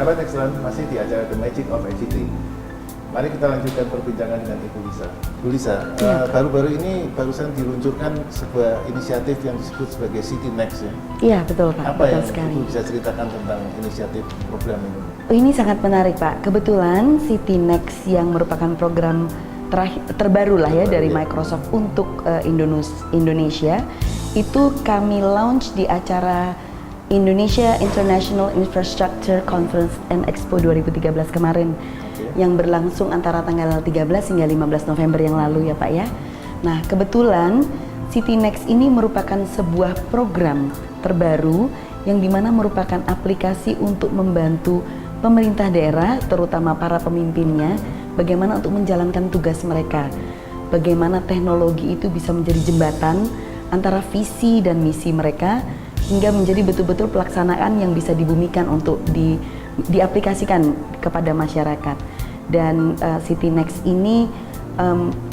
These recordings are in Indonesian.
sahabat Excellent, masih di acara The Magic of ICT. Mari kita lanjutkan perbincangan dengan Ibu Lisa. Bu Lisa, baru-baru ini barusan diluncurkan sebuah inisiatif yang disebut sebagai City Next ya? Iya betul Pak, Apa betul yang sekali. Ibu bisa ceritakan tentang inisiatif program ini? Ini sangat menarik Pak. Kebetulan City Next yang merupakan program terbaru lah ya dari Microsoft untuk Indonesia, itu kami launch di acara Indonesia International Infrastructure Conference and Expo 2013 kemarin, yang berlangsung antara tanggal 13 hingga 15 November yang lalu ya Pak ya. Nah kebetulan City Next ini merupakan sebuah program terbaru yang dimana merupakan aplikasi untuk membantu pemerintah daerah, terutama para pemimpinnya, bagaimana untuk menjalankan tugas mereka, bagaimana teknologi itu bisa menjadi jembatan antara visi dan misi mereka, hingga menjadi betul-betul pelaksanaan yang bisa dibumikan untuk diaplikasikan kepada masyarakat. Dan City Next ini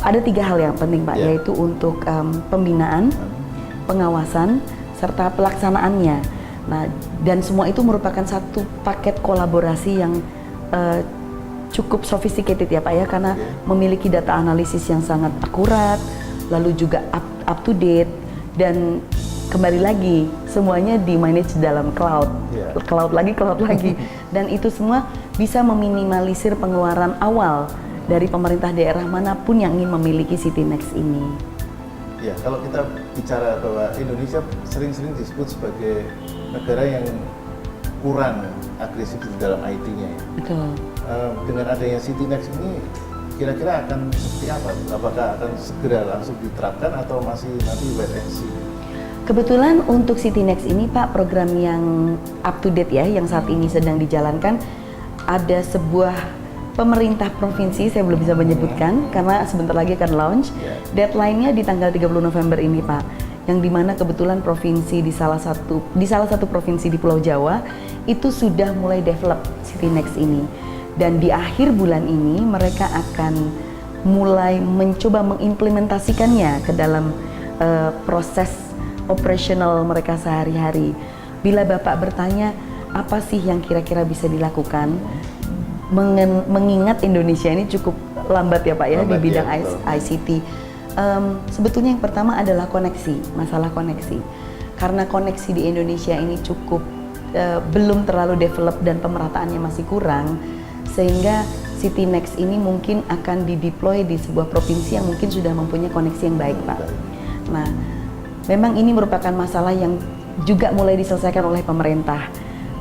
ada 3 hal yang penting Pak, yaitu untuk pembinaan, pengawasan, serta pelaksanaannya. Nah, dan semua itu merupakan satu paket kolaborasi yang cukup sophisticated ya Pak ya, karena memiliki data analisis yang sangat akurat, lalu juga up to date, dan kembali lagi semuanya di manage dalam cloud, cloud lagi, dan itu semua bisa meminimalisir pengeluaran awal dari pemerintah daerah manapun yang ingin memiliki City Next ini. Ya, kalau kita bicara bahwa Indonesia sering-sering disebut sebagai negara yang kurang agresif di dalam IT-nya. Betul. Dengan adanya City Next ini, kira-kira akan seperti apa? Apakah akan segera langsung diterapkan atau masih nanti wait and see? Kebetulan untuk City Next ini Pak, program yang up to date ya, yang saat ini sedang dijalankan, ada sebuah pemerintah provinsi, saya belum bisa menyebutkan karena sebentar lagi akan launch. Deadline-nya di tanggal 30 November ini Pak, yang dimana kebetulan provinsi di salah satu provinsi di Pulau Jawa itu sudah mulai develop City Next ini, dan di akhir bulan ini mereka akan mulai mencoba mengimplementasikannya ke dalam proses operasional mereka sehari-hari. Bila Bapak bertanya apa sih yang kira-kira bisa dilakukan, mengingat Indonesia ini cukup lambat ya Pak ya di bidang ICT. Sebetulnya yang pertama adalah koneksi, masalah koneksi. Karena koneksi di Indonesia ini cukup belum terlalu develop dan pemerataannya masih kurang, sehingga City Next ini mungkin akan dideploy di sebuah provinsi yang mungkin sudah mempunyai koneksi yang baik Pak. Nah, memang ini merupakan masalah yang juga mulai diselesaikan oleh pemerintah.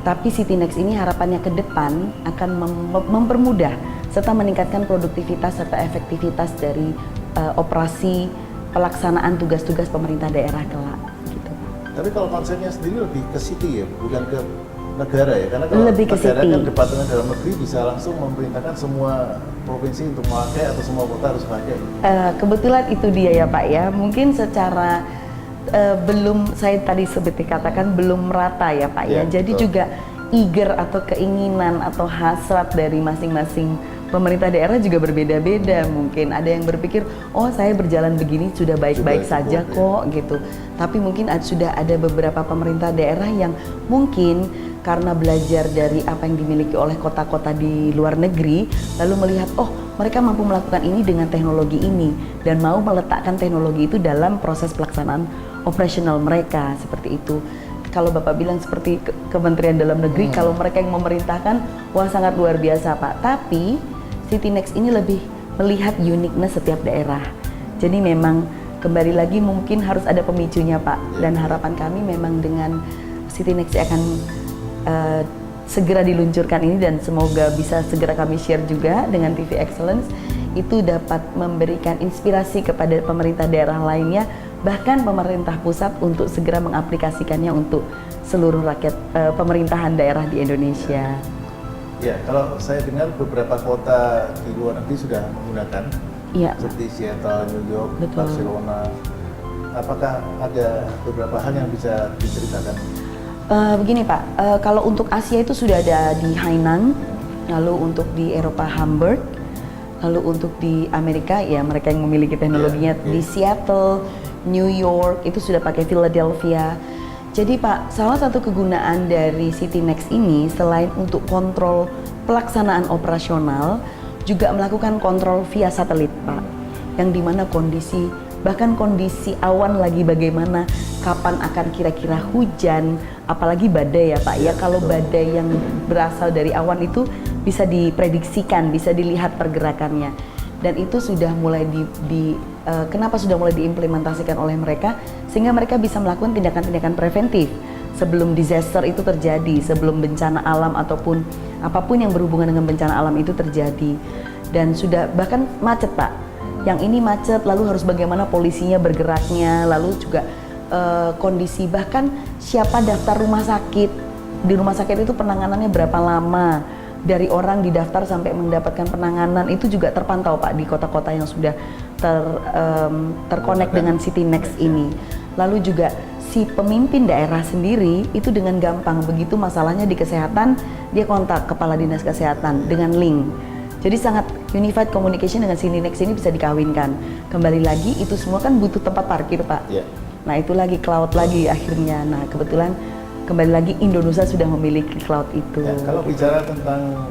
Tapi City Next ini harapannya ke depan akan mempermudah serta meningkatkan produktivitas serta efektivitas dari operasi pelaksanaan tugas-tugas pemerintah daerah kelak. Gitu. Tapi kalau konsepnya sendiri lebih ke city ya, bukan ke negara ya? Karena kalau lebih ke negara city. kan Departemen Dalam Negeri bisa langsung memerintahkan semua provinsi untuk memakai atau semua kota harus pakai. Kebetulan itu dia ya Pak ya, mungkin secara belum, saya tadi seperti katakan belum merata ya Pak ya, jadi betul. Juga eager atau keinginan atau hasrat dari masing-masing pemerintah daerah juga berbeda-beda. Mungkin ada yang berpikir, oh saya berjalan begini sudah baik-baik saja kok gitu, tapi mungkin sudah ada beberapa pemerintah daerah yang mungkin karena belajar dari apa yang dimiliki oleh kota-kota di luar negeri, lalu melihat, oh mereka mampu melakukan ini dengan teknologi ini, dan mau meletakkan teknologi itu dalam proses pelaksanaan operasional mereka, seperti itu. Kalau Bapak bilang seperti Kementerian Dalam Negeri, kalau mereka yang memerintahkan, wah sangat luar biasa Pak. Tapi City Next ini lebih melihat uniqueness setiap daerah. Jadi memang kembali lagi mungkin harus ada pemicunya Pak, dan harapan kami memang dengan City Next akan segera diluncurkan ini, dan semoga bisa segera kami share juga dengan TV Excellence, itu dapat memberikan inspirasi kepada pemerintah daerah lainnya, bahkan pemerintah pusat untuk segera mengaplikasikannya untuk seluruh rakyat pemerintahan daerah di Indonesia. Ya, kalau saya dengar beberapa kota di luar negeri sudah menggunakan, seperti Seattle, New York, Barcelona. Apakah ada beberapa hal yang bisa diceritakan? Begini Pak, kalau untuk Asia itu sudah ada di Hainan, lalu untuk di Eropa Hamburg, lalu untuk di Amerika ya mereka yang memiliki teknologinya di Seattle, New York itu sudah pakai Philadelphia. Jadi Pak, salah satu kegunaan dari CityNext ini selain untuk kontrol pelaksanaan operasional, juga melakukan kontrol via satelit Pak, yang dimana bahkan kondisi awan lagi bagaimana, kapan akan kira-kira hujan, apalagi badai ya Pak ya. Kalau badai yang berasal dari awan itu bisa diprediksikan, bisa dilihat pergerakannya, dan itu sudah mulai kenapa sudah mulai diimplementasikan oleh mereka, sehingga mereka bisa melakukan tindakan-tindakan preventif sebelum disaster itu terjadi, sebelum bencana alam ataupun apapun yang berhubungan dengan bencana alam itu terjadi. Dan sudah bahkan macet Pak, yang ini macet, lalu harus bagaimana polisinya bergeraknya, lalu juga kondisi bahkan siapa daftar rumah sakit, di rumah sakit itu penanganannya berapa lama, dari orang didaftar sampai mendapatkan penanganan itu juga terpantau Pak di kota-kota yang sudah terkonek dengan CityNext ini. Lalu juga si pemimpin daerah sendiri itu dengan gampang, begitu masalahnya di kesehatan, dia kontak kepala dinas kesehatan dengan link. Jadi sangat unified communication dengan CityNext ini bisa dikawinkan. Kembali lagi itu semua kan butuh tempat parkir Pak. Yeah. Nah itu lagi cloud lagi akhirnya. Nah kebetulan kembali lagi Indonesia sudah memiliki cloud itu. Ya, kalau bicara tentang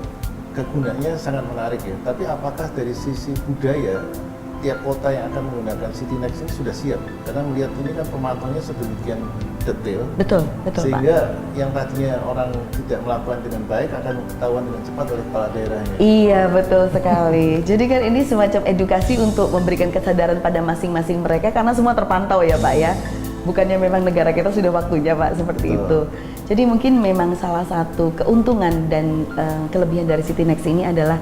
kegunaannya sangat menarik ya. Tapi apakah dari sisi budaya tiap kota yang akan menggunakan CityNext ini sudah siap? Karena melihat ini kan pemantauannya sedemikian detail. Betul sehingga Pak. yang tadinya orang tidak melakukan dengan baik akan ketahuan dengan cepat oleh kepala daerahnya. Iya betul sekali. Jadi kan ini semacam edukasi untuk memberikan kesadaran pada masing-masing mereka karena semua terpantau ya Pak ya. Bukannya memang negara kita sudah waktunya Pak seperti itu. Jadi mungkin memang salah satu keuntungan dan kelebihan dari CityNext ini adalah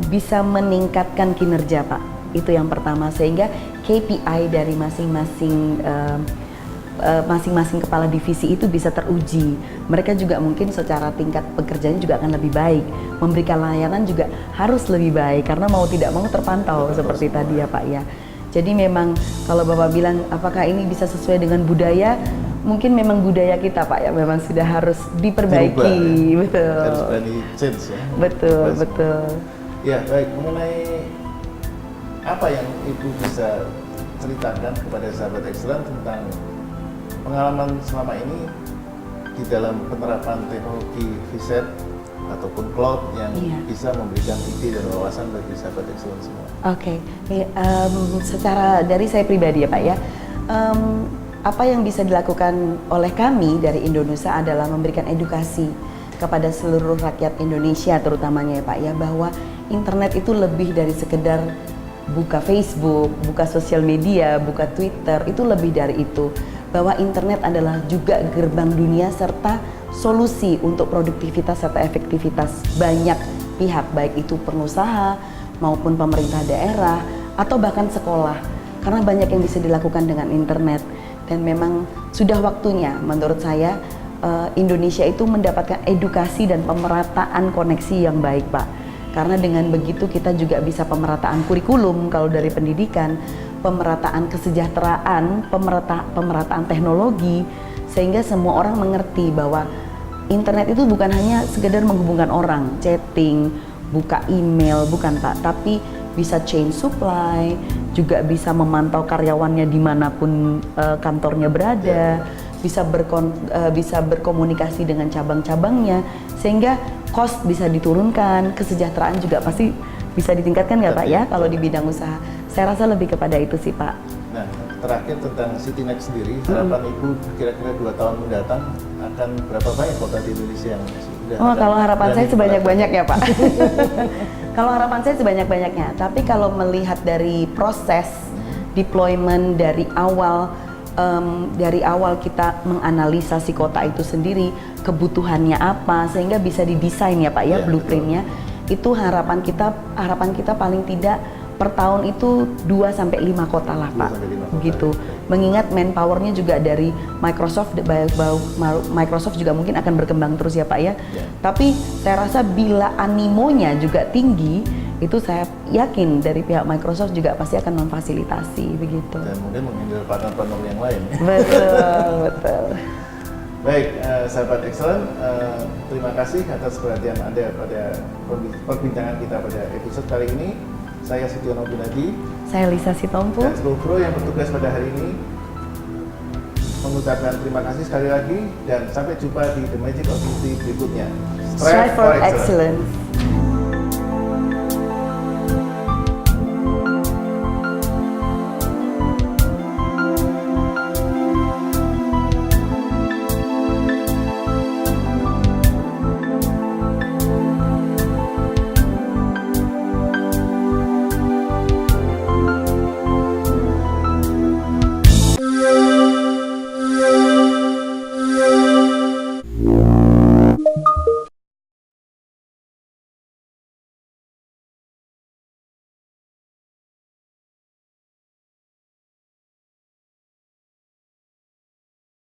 bisa meningkatkan kinerja Pak. Itu yang pertama, sehingga KPI dari masing-masing kepala divisi itu bisa teruji. Mereka juga mungkin secara tingkat pekerjaannya juga akan lebih baik. Memberikan layanan juga harus lebih baik karena mau tidak mau terpantau seperti tadi ya Pak ya. Jadi memang kalau Bapak bilang apakah ini bisa sesuai dengan budaya, mungkin memang budaya kita Pak ya memang sudah harus diperbaiki. Dirubah, ya. Betul. Harus berani change ya. Betul. Ya baik, mengenai apa yang Ibu bisa ceritakan kepada sahabat Excellent tentang pengalaman selama ini di dalam penerapan teknologi VSAT ataupun cloud yang bisa memberikan ide dan wawasan bagi sahabat Excellent semua. Oke. Secara dari saya pribadi ya Pak ya, apa yang bisa dilakukan oleh kami dari Indonesia adalah memberikan edukasi kepada seluruh rakyat Indonesia terutamanya ya Pak ya, bahwa internet itu lebih dari sekedar buka Facebook, buka sosial media, buka Twitter, itu lebih dari itu. Bahwa internet adalah juga gerbang dunia serta solusi untuk produktivitas serta efektivitas banyak pihak, baik itu pengusaha maupun pemerintah daerah atau bahkan sekolah. Karena banyak yang bisa dilakukan dengan internet dan memang sudah waktunya menurut saya Indonesia itu mendapatkan edukasi dan pemerataan koneksi yang baik Pak. Karena dengan begitu kita juga bisa pemerataan kurikulum kalau dari pendidikan, pemerataan kesejahteraan, pemerataan teknologi, sehingga semua orang mengerti bahwa internet itu bukan hanya sekedar menghubungkan orang, chatting, buka email, bukan Pak, tapi bisa chain supply, juga bisa memantau karyawannya dimanapun kantornya berada, bisa berkomunikasi dengan cabang-cabangnya, sehingga cost bisa diturunkan, kesejahteraan juga pasti bisa ditingkatkan nggak Pak ya kalau di bidang usaha. Saya rasa lebih kepada itu sih Pak. Nah terakhir tentang CityNext sendiri, harapan Ibu kira-kira 2 tahun mendatang akan berapa banyak kota di Indonesia yang sudah kalau harapan saya sebanyak-banyaknya Pak. Kalau harapan saya sebanyak-banyaknya, tapi kalau melihat dari proses deployment dari awal kita menganalisa si kota itu sendiri, kebutuhannya apa, sehingga bisa didesain ya Pak ya, blueprintnya. Itu harapan kita paling tidak per tahun itu 2-5 kota lah Pak, begitu. Mengingat manpowernya juga dari Microsoft juga mungkin akan berkembang terus ya Pak ya. Tapi saya rasa bila animonya juga tinggi, itu saya yakin dari pihak Microsoft juga pasti akan memfasilitasi begitu. Dan mungkin menghindar partner-partner yang lain. Betul. Baik, sahabat Excellent, terima kasih atas perhatian Anda pada perbincangan kita pada episode kali ini. Saya Sutiono Gunadi. Saya Lisa Sitompu. Dan seluruh kru yang bertugas pada hari ini. mengucapkan terima kasih sekali lagi dan sampai jumpa di The Magic of Beauty berikutnya. Strive for excellence. Yeah.